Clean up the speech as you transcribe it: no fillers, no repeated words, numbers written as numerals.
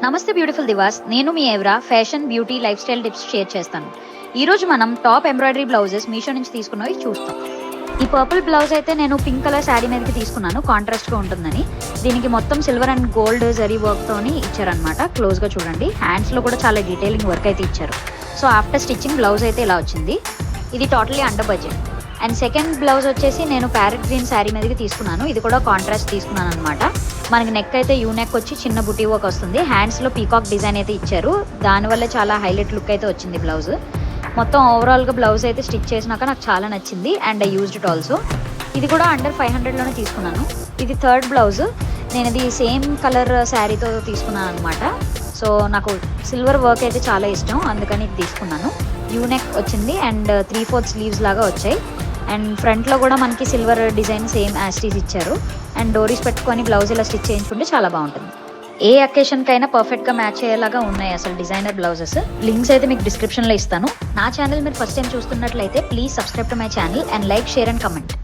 నమస్తే బ్యూటిఫుల్ దివాస్, నేను మీ ఎవరా fashion beauty life style tips share చేస్తాను. ఈరోజు మనం టాప్ ఎంబ్రాయిడరీ బ్లౌజెస్ మీషో నుంచి తీసుకున్నవి చూస్తాం. ఈ పర్పుల్ బ్లౌజ్ అయితే నేను పింక్ కలర్ శారీ మీదకి తీసుకున్నాను, కాంట్రాస్ట్గా ఉంటుందని. దీనికి మొత్తం సిల్వర్ అండ్ గోల్డ్ జరీ వర్క్తోని ఇచ్చారనమాట. క్లోజ్గా చూడండి, హ్యాండ్స్లో కూడా చాలా డీటెయిలింగ్ వర్క్ అయితే ఇచ్చారు. సో ఆఫ్టర్ స్టిచ్చింగ్ బ్లౌజ్ అయితే ఇలా వచ్చింది. ఇది totally under budget. And second blouse వచ్చేసి నేను ప్యారెట్ గ్రీన్ శారీ మీదకి తీసుకున్నాను. ఇది కూడా కాంట్రాస్ట్ తీసుకున్నాను అనమాట. మనకి నెక్ అయితే యూ నెక్ వచ్చి చిన్న బుటీ వర్క్ వస్తుంది. హ్యాండ్స్లో పీకాక్ డిజైన్ అయితే ఇచ్చారు, దానివల్ల చాలా హైలైట్ లుక్ అయితే వచ్చింది బ్లౌజ్. మొత్తం ఓవరాల్గా బ్లౌజ్ అయితే స్టిచ్ చేసినాక నాకు చాలా నచ్చింది and I used it also. ఇది కూడా అండర్ 500లోనే తీసుకున్నాను. ఇది థర్డ్ బ్లౌజ్. నేను ఇది సేమ్ కలర్ శారీతో తీసుకున్నాను అనమాట. సో నాకు సిల్వర్ వర్క్ అయితే చాలా ఇష్టం, అందుకని ఇది తీసుకున్నాను. యూ నెక్ వచ్చింది అండ్ 3/4 స్లీవ్స్ లాగా వచ్చాయి. అండ్ ఫ్రంట్లో కూడా మనకి సిల్వర్ డిజైన్ సేమ్ యాస్టీస్ ఇచ్చారు. అండ్ డోరీస్ పెట్టుకొని బ్లౌజ్ ఇలా స్టిచ్ చేయించుకుంటే చాలా బాగుంటుంది. ఏ అకేషన్కైనా పర్ఫెక్ట్గా మ్యాచ్ అయ్యేలాగా ఉన్నాయి అసలు డిజైనర్ బ్లౌజెస్. లింక్స్ అయితే మీకు డిస్క్రిప్షన్లో ఇస్తాను. నా ఛానల్ మీరు ఫస్ట్ టైం చూస్తున్నట్లయితే please subscribe to my channel and like, share and comment.